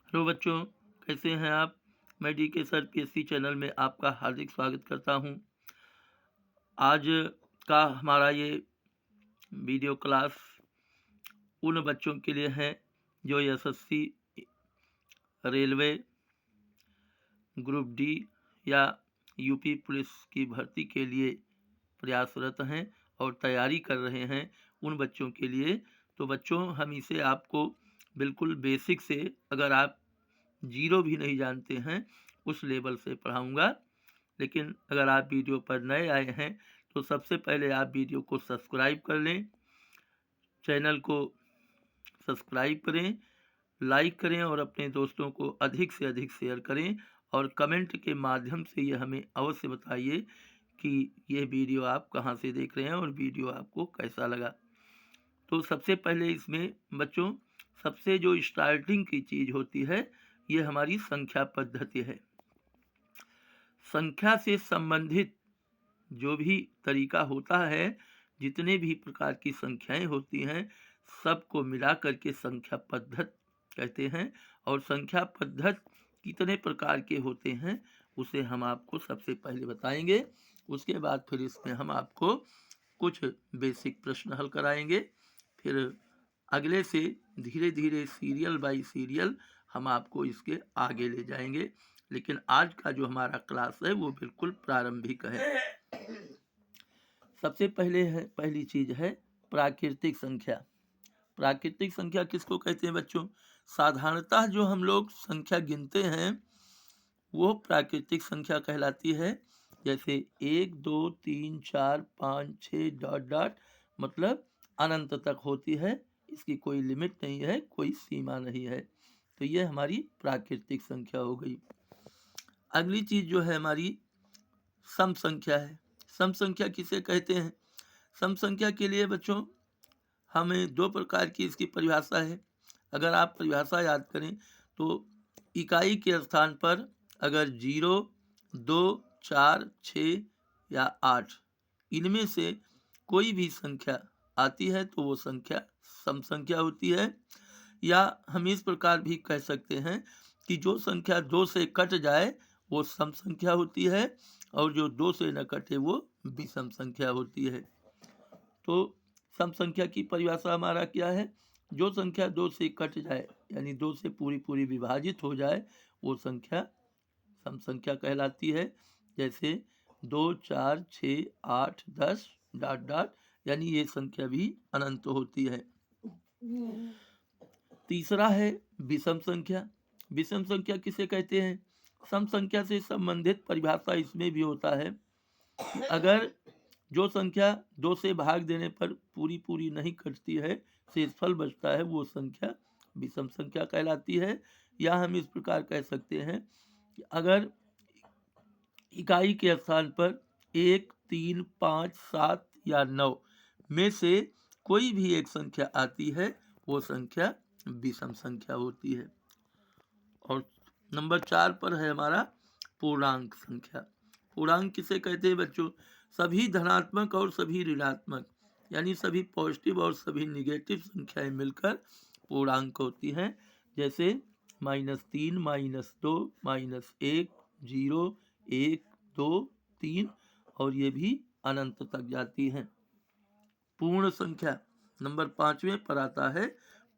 Hello बच्चों, कैसे हैं आप। मैं डी के सर पीएससी चैनल में आपका हार्दिक स्वागत करता हूं। आज का हमारा ये वीडियो क्लास उन बच्चों के लिए है जो एसएससी, रेलवे, ग्रुप डी या यूपी पुलिस की भर्ती के लिए प्रयासरत हैं और तैयारी कर रहे हैं। उन बच्चों के लिए तो बच्चों, हम इसे आपको बिल्कुल बेसिक से, अगर आप जीरो भी नहीं जानते हैं, उस लेवल से पढ़ाऊंगा। लेकिन अगर आप वीडियो पर नए आए हैं तो सबसे पहले आप वीडियो को सब्सक्राइब कर लें, चैनल को सब्सक्राइब करें, लाइक करें और अपने दोस्तों को अधिक से अधिक शेयर करें और कमेंट के माध्यम से ये हमें अवश्य बताइए कि ये वीडियो आप कहाँ से देख रहे हैं और वीडियो आपको कैसा लगा। तो सबसे पहले इसमें बच्चों, सबसे जो स्टार्टिंग की चीज़ होती है, ये हमारी संख्या पद्धति है। संख्या से संबंधित जो भी तरीका होता है, जितने भी प्रकार की संख्याएं होती हैं, सबको मिला करके संख्या पद्धत कहते हैं। और संख्या पद्धत कितने प्रकार के होते हैं उसे हम आपको सबसे पहले बताएंगे। उसके बाद फिर इसमें हम आपको कुछ बेसिक प्रश्न हल कराएंगे। फिर अगले से धीरे धीरे सीरियल बाय सीरियल हम आपको इसके आगे ले जाएंगे। लेकिन आज का जो हमारा क्लास है वो बिल्कुल प्रारंभिक है। सबसे पहली चीज है प्राकृतिक संख्या। प्राकृतिक संख्या किसको कहते हैं बच्चों? साधारणतः जो हम लोग संख्या गिनते हैं वो प्राकृतिक संख्या कहलाती है। जैसे 1 2 3 4 5 6 डॉट डॉट, मतलब अनंत तक होती है। इसकी कोई लिमिट नहीं है, कोई सीमा नहीं है। तो ये हमारी प्राकृतिक संख्या हो गई। अगली चीज जो है हमारी सम संख्या है। सम संख्या किसे कहते हैं? सम संख्या के लिए बच्चों हमें दो प्रकार की इसकी परिभाषा है। अगर आप परिभाषा याद करें तो इकाई के स्थान पर अगर 0, 2, 4, 6 या 8 इनमें से कोई भी संख्या आती है तो वो संख्या सम संख्या होती है। या हम इस प्रकार भी कह सकते हैं कि जो संख्या 2 से कट जाए वो सम संख्या होती है और जो 2 से न कटे वो विषम संख्या होती है। तो सम संख्या की परिभाषा हमारा क्या है? जो संख्या 2 से कट जाए, यानी 2 से पूरी पूरी विभाजित हो जाए, वो संख्या सम संख्या कहलाती है। जैसे 2 4 6 8 10 डॉट डॉट, यानी ये संख्या भी अनंत होती है। तीसरा है विषम संख्या। विषम संख्या किसे कहते हैं? सम संख्या से संबंधित परिभाषा इसमें भी होता है। अगर जो संख्या 2 से भाग देने पर पूरी पूरी नहीं कटती है, शेषफल बचता है, वो संख्या विषम संख्या कहलाती है। या हम इस प्रकार कह सकते हैं कि अगर इकाई के स्थान पर 1 3 5 7 या 9 में से कोई भी एक संख्या आती है, वो संख्या विषम संख्या होती है। और नंबर 4 पर है हमारा पूर्णांक संख्या। पूर्णांक किसे कहते हैं बच्चों? सभी धनात्मक और सभी ऋणात्मक, यानी सभी पॉजिटिव और सभी निगेटिव संख्याएं मिलकर पूर्णांक होती हैं। जैसे -3, -2, -1, 0, 1, 2, 3, और ये भी अनंत तक जाती हैं। पूर्ण संख्या नंबर 5वें पर आता है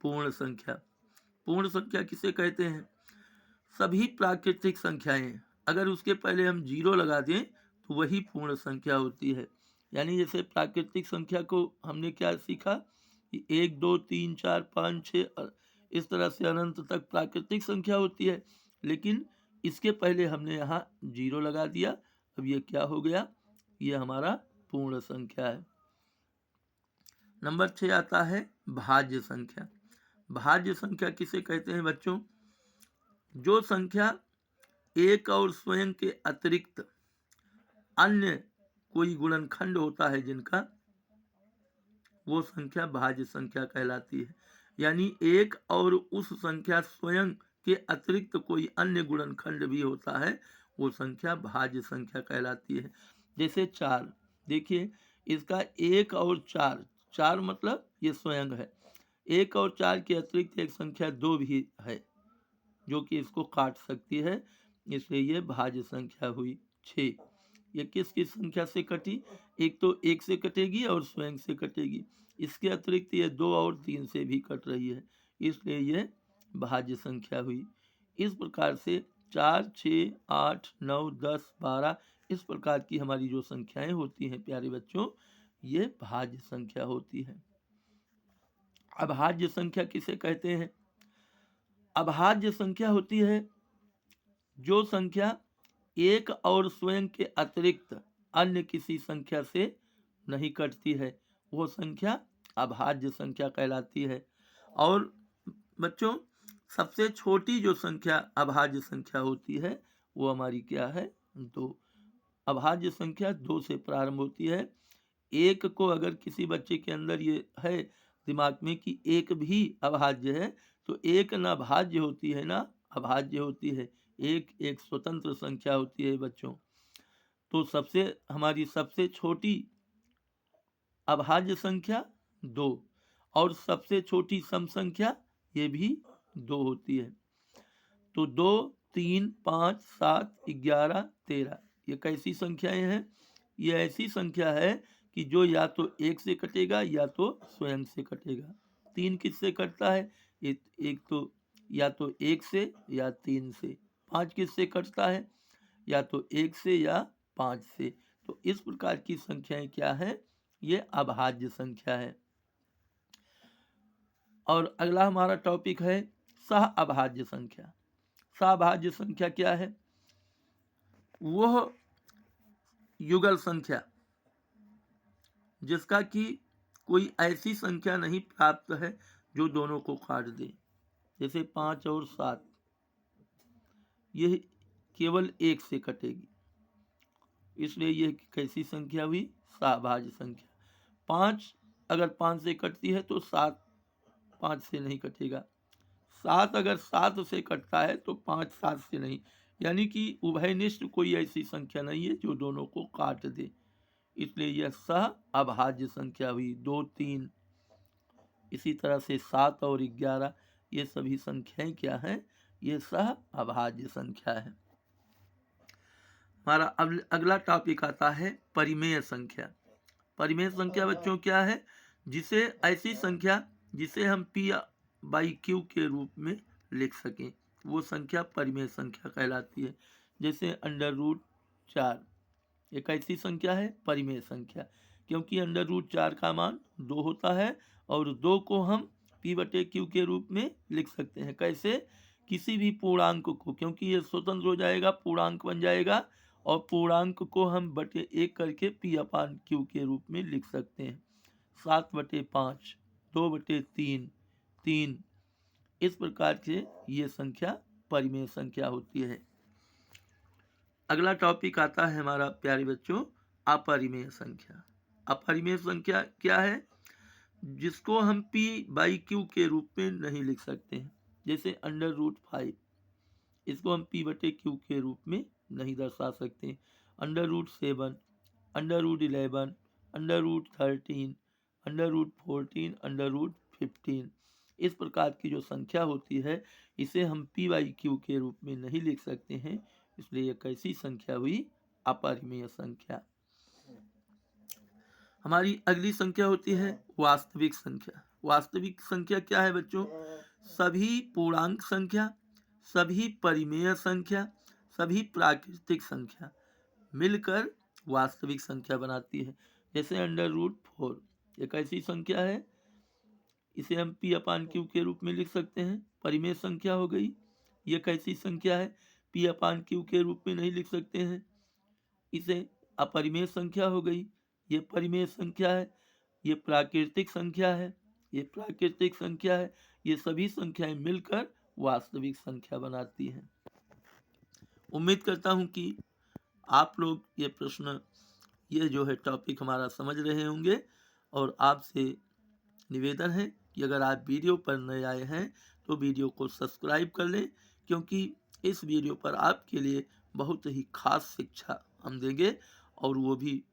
पूर्ण संख्या। पूर्ण संख्या किसे कहते हैं? सभी प्राकृतिक संख्याएं, अगर उसके पहले हम 0 लगा दें तो वही पूर्ण संख्या होती है। यानी जैसे प्राकृतिक संख्या को हमने क्या सीखा कि 1 2 3 4 5 6 इस तरह से अनंत तक प्राकृतिक संख्या होती है। लेकिन इसके पहले हमने यहाँ 0 लगा दिया, अब ये क्या हो गया? ये हमारा पूर्ण संख्या है। नंबर 6 आता है भाज्य संख्या। भाज्य संख्या किसे कहते हैं बच्चों? जो संख्या एक और स्वयं के अतिरिक्त अन्य कोई गुणनखंड होता है जिनका, वो संख्या भाज्य संख्या कहलाती है। यानी एक और उस संख्या स्वयं के अतिरिक्त कोई अन्य गुणनखंड भी होता है, वो संख्या भाज्य संख्या कहलाती है। जैसे 4, देखिए इसका 1 और 4, 4 मतलब ये स्वयं है। 1 और 4 के अतिरिक्त एक संख्या 2 भी है, जो कि इसको काट सकती है, इसलिए ये भाज्य संख्या हुई 6। ये किस किस संख्या से कटी? एक तो 1 से कटेगी और स्वयं से कटेगी, इसके अतिरिक्त ये 2 और 3 से भी कट रही है, इसलिए ये भाज्य संख्या हुई। इस प्रकार से 4, 6, 8, 9, 10, 12 इस प्रकार की हमारी जो संख्याएं होती हैं प्यारे बच्चों, ये भाज्य संख्या होती है। अभाज्य संख्या किसे कहते हैं? अभाज्य संख्या होती है जो संख्या एक और स्वयं के अतिरिक्त अन्य किसी संख्या से नहीं कटती है, वो संख्या अभाज्य संख्या कहलाती है। और बच्चों, सबसे छोटी जो संख्या अभाज्य संख्या होती है वो हमारी क्या है? 2। अभाज्य संख्या 2 से प्रारंभ होती है। एक को अगर किसी बच्चे के अंदर ये है दिमाग में कि एक भी अभाज्य है, तो एक ना भाज्य होती है ना अभाज्य होती है, एक एक स्वतंत्र संख्या होती है बच्चों। तो हमारी सबसे छोटी अभाज्य संख्या 2 और सबसे छोटी सम संख्या ये भी 2 होती है। तो 2, 3, 5, 7, 11, 13 ये कैसी संख्याएं हैं? ये ऐसी संख्या है कि जो या तो 1 से कटेगा या तो स्वयं से कटेगा। 3 किससे कटता है? एक तो या तो 1 से या 3 से। 5 किससे कटता है? या तो 1 से या 5 से। तो इस प्रकार की संख्याएं क्या है? ये अभाज्य संख्या है। और अगला हमारा टॉपिक है सह अभाज्य संख्या। सहभाज्य संख्या क्या है? वह युगल संख्या जिसका कि कोई ऐसी संख्या नहीं प्राप्त है जो दोनों को काट दे। जैसे 5 और 7 ये केवल 1 से कटेगी, इसलिए ये कैसी संख्या हुई? सहभाज्य संख्या। 5 अगर 5 से कटती है तो 7 5 से नहीं कटेगा। 7 अगर 7 से कटता है तो 5 7 से नहीं, यानी कि उभयनिष्ठ कोई ऐसी संख्या नहीं है जो दोनों को काट दे, इसलिए यह सह अभाज्य संख्या हुई। 2, 3 इसी तरह से 7 और 11 ये सभी संख्याएं क्या हैं? ये सह अभाज्य संख्या है। हमारा अगला टॉपिक आता है परिमेय संख्या। परिमेय संख्या बच्चों क्या है? जिसे ऐसी संख्या जिसे हम p/q के रूप में लिख सकें, वो संख्या परिमेय संख्या कहलाती है। जैसे √4 एक ऐसी संख्या है परिमेय संख्या, क्योंकि √4 का मान 2 होता है और 2 को हम p/q के रूप में लिख सकते हैं। कैसे? किसी भी पूर्णांक को, क्योंकि ये स्वतंत्र हो जाएगा, पूर्णांक बन जाएगा, और पूर्णांक को हम बटे 1 करके p/q के रूप में लिख सकते हैं। 7/5, 2/3, 3 इस प्रकार से ये संख्या परिमेय संख्या होती है। अगला टॉपिक आता है हमारा प्यारे बच्चों अपरिमेय संख्या। अपरिमेय संख्या क्या है? जिसको हम p/q के रूप में नहीं लिख सकते हैं। जैसे √5 इसको हम p/q के रूप में नहीं दर्शा सकते। √7, √11, √13, √14, √15 इस प्रकार की जो संख्या होती है इसे हम p/q के रूप में नहीं लिख सकते हैं, इसलिए यह कैसी संख्या हुई? अपरिमेय संख्या। हमारी अगली संख्या होती है वास्तविक संख्या। वास्तविक संख्या क्या है बच्चों? सभी पूर्णांक संख्या, सभी परिमेय संख्या, सभी प्राकृतिक संख्या मिलकर वास्तविक संख्या बनाती है। जैसे √4 एक ऐसी संख्या है, इसे हम p/q के रूप में लिख सकते हैं, परिमेय संख्या हो गई। ये कैसी संख्या है? p/q के रूप में नहीं लिख सकते हैं, इसे अपरिमेय संख्या हो गई। ये परिमेय संख्या है, ये प्राकृतिक संख्या है, ये प्राकृतिक संख्या है। ये सभी संख्याएं मिलकर वास्तविक संख्या बनाती हैं। उम्मीद करता हूं कि आप लोग ये प्रश्न, ये जो है टॉपिक हमारा समझ रहे होंगे, और आपसे निवेदन है कि अगर आप वीडियो पर नए आए हैं तो वीडियो को सब्सक्राइब कर लें, क्योंकि इस वीडियो पर आपके लिए बहुत ही खास शिक्षा हम देंगे और वो भी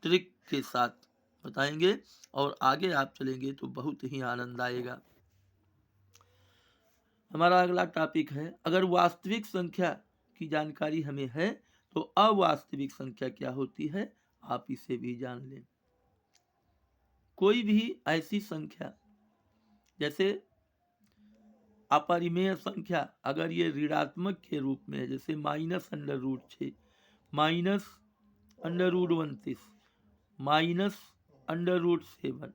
ट्रिक के साथ बताएंगे, और आगे आप चलेंगे तो बहुत ही आनंद आएगा। हमारा अगला टॉपिक है, अगर वास्तविक संख्या की जानकारी हमें है तो अवास्तविक संख्या क्या होती है, आप इसे भी जान लें। कोई भी ऐसी संख्या, जैसे अपरिमेय संख्या, अगर ये ऋणात्मक के रूप में है, जैसे -√6, -√29, -√7, √-7,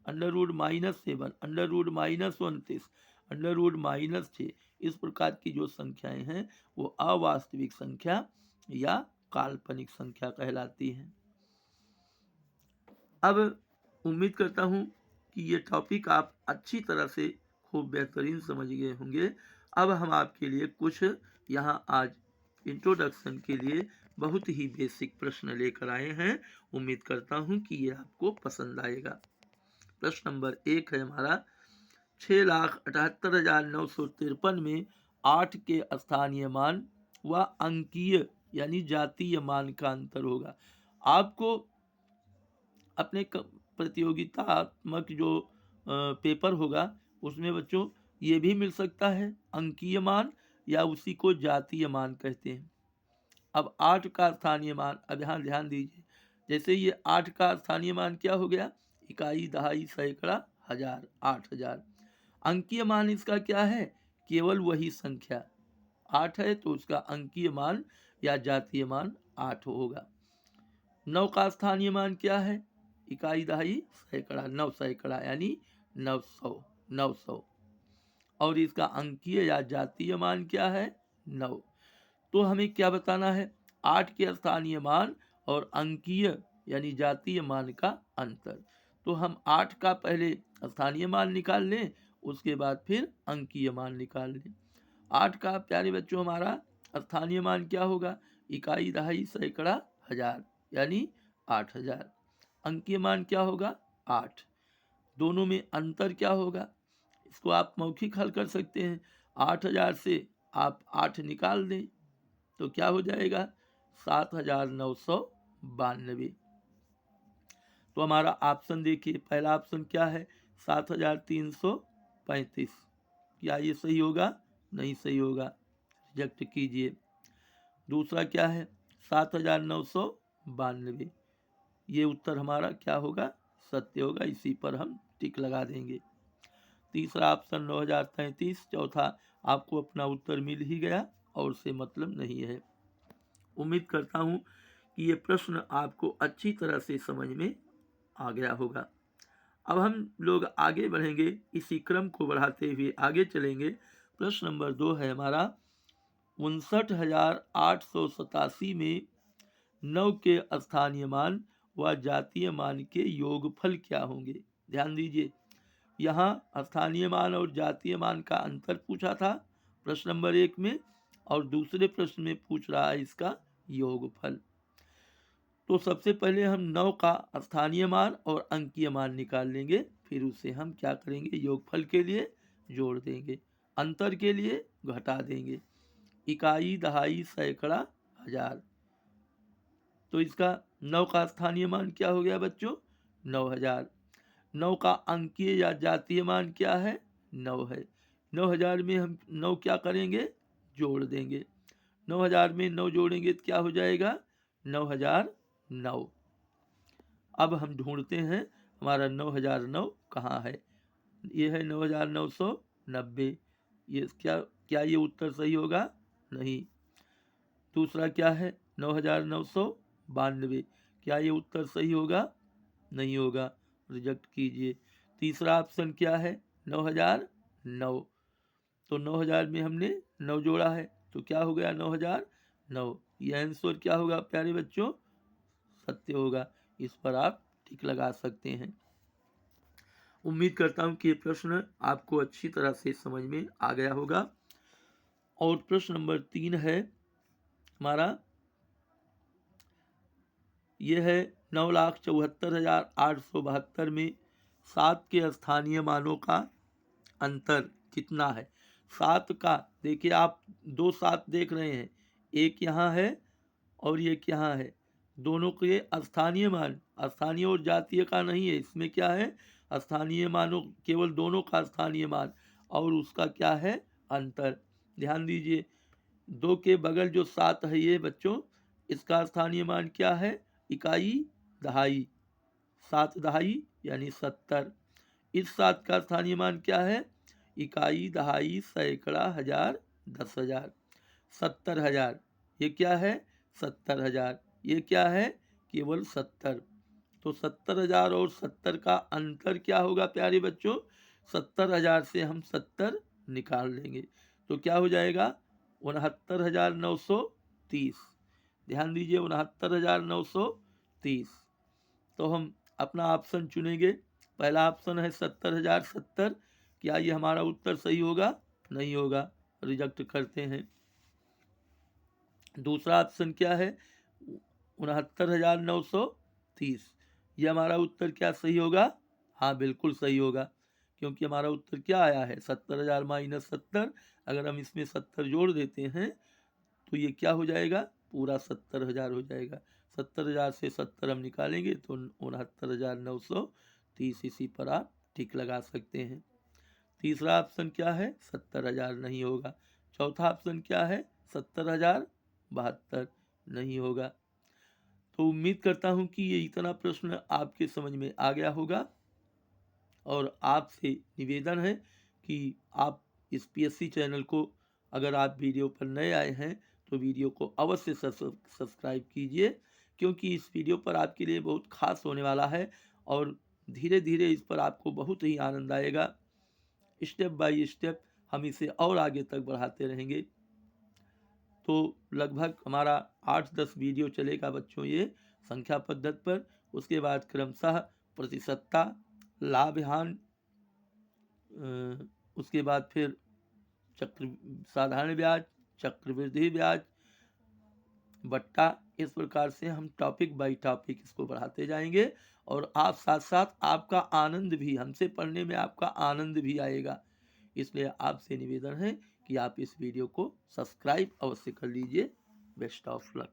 √-29, √-6, इस प्रकार की जो संख्याएं हैं वो अवास्तविक संख्या या काल्पनिक संख्या कहलाती हैं। अब उम्मीद करता हूँ कि ये टॉपिक आप अच्छी तरह से खूब बेहतरीन समझ गए होंगे। अब हम आपके लिए कुछ यहाँ आज इंट्रोडक्शन के लिए बहुत ही बेसिक प्रश्न लेकर आए हैं। उम्मीद करता हूँ कि ये आपको पसंद आएगा। प्रश्न नंबर 1 है हमारा, 6,78,953 में 8 के स्थानीय मान व अंकीय यानी जातीय मान का अंतर होगा। आपको अपने प्रतियोगितात्मक जो पेपर होगा उसमें बच्चों ये भी मिल सकता है अंकीय मान, या उसी को जातीय मान कहते हैं। अब 8 का स्थानीय मान, अब यहाँ ध्यान दीजिए, जैसे ये 8 का स्थानीय मान क्या हो गया, इकाई, दहाई, सैकड़ा, हजार, 8,000। अंकीय मान इसका क्या है, केवल वही संख्या 8 है तो उसका अंकीय मान या जातीय मान 8 होगा। 9 का स्थानीय मान क्या है, इकाई, दहाई, सैकड़ा, 9 सैकड़ा यानी 900। और इसका अंकीय या जातीय मान क्या है, 9। तो हमें क्या बताना है, 8 के स्थानीय मान और अंकीय यानी जातीय मान का अंतर। तो हम 8 का पहले स्थानीय मान निकाल लें, उसके बाद फिर अंकीय मान निकाल लें। 8 का प्यारे बच्चों हमारा स्थानीय मान क्या होगा, इकाई, दहाई, सैकड़ा, हजार यानी 8,000। अंकीय मान क्या होगा, 8। दोनों में अंतर क्या होगा, इसको आप मौखिक हल कर सकते हैं। 8,000 से आप 8 निकाल दें तो क्या हो जाएगा, 7,992। तो हमारा ऑप्शन देखिए, पहला ऑप्शन क्या है, 7,335। क्या ये सही होगा, नहीं सही होगा, रिजेक्ट कीजिए। दूसरा क्या है, 7,992, ये उत्तर हमारा क्या होगा, सत्य होगा, इसी पर हम टिक लगा देंगे। तीसरा ऑप्शन 9,033। चौथा आपको अपना उत्तर मिल ही गया और से मतलब नहीं है। उम्मीद करता हूँ कि ये प्रश्न आपको अच्छी तरह से समझ में आ गया होगा। अब हम लोग आगे बढ़ेंगे, इसी क्रम को बढ़ाते हुए आगे चलेंगे। प्रश्न नंबर 2 है हमारा, 59,887 में 9 के स्थानीय मान व जातीय मान के योगफल क्या होंगे। ध्यान दीजिए, यहाँ स्थानीय मान और जातीय मान का अंतर पूछा था प्रश्न नंबर 1 में, और दूसरे प्रश्न में पूछ रहा है इसका योगफल। तो सबसे पहले हम 9 का स्थानीय मान और अंकीय मान निकाल लेंगे, फिर उसे हम क्या करेंगे, योगफल के लिए जोड़ देंगे, अंतर के लिए घटा देंगे। इकाई, दहाई, सैकड़ा, हजार, तो इसका 9 का स्थानीय मान क्या हो गया बच्चों, 9,000। 9 का अंकीय या जातीय मान क्या है, 9 है। 9,000 में हम 9 क्या करेंगे, जोड़ देंगे। 9,000 में 9 जोड़ेंगे तो क्या हो जाएगा, 9,009। अब हम ढूंढते हैं हमारा 9,009 कहाँ है, ये है 9,990। ये क्या ये उत्तर सही होगा, नहीं। दूसरा क्या है, 9,992, क्या ये उत्तर सही होगा, नहीं होगा, रिजेक्ट कीजिए। तीसरा ऑप्शन क्या है, 9,009। तो 9,000 में हमने 9 जोड़ा है तो क्या हो गया, 9,009। यह आंसर क्या होगा प्यारे बच्चों, सत्य होगा। इस पर आप टिक लगा सकते हैं। उम्मीद करता हूँ कि ये प्रश्न आपको अच्छी तरह से समझ में आ गया होगा। और प्रश्न नंबर 3 है हमारा, ये है 9,74,872 में 7 के स्थानीय मानों का अंतर कितना है। 7 का देखिए, आप 2 7 देख रहे हैं, एक यहाँ है और एक यहाँ है, दोनों के स्थानीय मान, स्थानीय और जातीय का नहीं है, इसमें क्या है, स्थानीय मानों केवल दोनों का स्थानीय मान और उसका क्या है, अंतर। ध्यान दीजिए, 2 के बगल जो 7 है ये बच्चों, इसका स्थानीय मान क्या है? इकाई दहाई। 7 दहाई यानी 70। इस 7 का स्थानीय मान क्या है? इकाई दहाई सैकड़ा हजार 10,000। 70,000 ये क्या है? 70,000 ये क्या है? केवल 70। तो 70,000 और 70 का अंतर क्या होगा प्यारे बच्चों? 70,000 से हम 70 निकाल लेंगे तो क्या हो जाएगा? 69,930। ध्यान दीजिए, 69,930। तो हम अपना ऑप्शन चुनेंगे। पहला ऑप्शन है 70,070। क्या ये हमारा उत्तर सही होगा? नहीं होगा, रिजेक्ट करते हैं। दूसरा ऑप्शन क्या है? 69,930। ये हमारा उत्तर क्या सही होगा? हाँ बिल्कुल सही होगा, क्योंकि हमारा उत्तर क्या आया है? 70,000 माइनस 70। अगर हम इसमें 70 जोड़ देते हैं तो ये क्या हो जाएगा? पूरा 70,000 हो जाएगा। 70,000 से 70 हम निकालेंगे तो 69,930। इसी पर आप टिक लगा सकते हैं। तीसरा ऑप्शन क्या है? 70,000 नहीं होगा। चौथा ऑप्शन क्या है? 70,072 नहीं होगा। तो उम्मीद करता हूं कि ये इतना प्रश्न आपके समझ में आ गया होगा, और आपसे निवेदन है कि आप इस पीएससी चैनल को, अगर आप वीडियो पर नए आए हैं तो वीडियो को अवश्य सब्सक्राइब कीजिए, क्योंकि इस वीडियो पर आपके लिए बहुत खास होने वाला है और धीरे धीरे इस पर आपको बहुत ही आनंद आएगा। स्टेप बाय स्टेप हम इसे और आगे तक बढ़ाते रहेंगे। तो लगभग हमारा 8-10 वीडियो चलेगा बच्चों ये संख्या पद्धति पर। उसके बाद क्रमशः प्रतिशतता, लाभहान, उसके बाद फिर साधारण ब्याज, चक्रवृद्धि ब्याज, बट्टा। इस प्रकार से हम टॉपिक बाय टॉपिक इसको बढ़ाते जाएंगे, और आप साथ साथ आपका आनंद भी, हमसे पढ़ने में आपका आनंद भी आएगा। इसलिए आपसे निवेदन है कि आप इस वीडियो को सब्सक्राइब अवश्य कर लीजिए। Best of luck.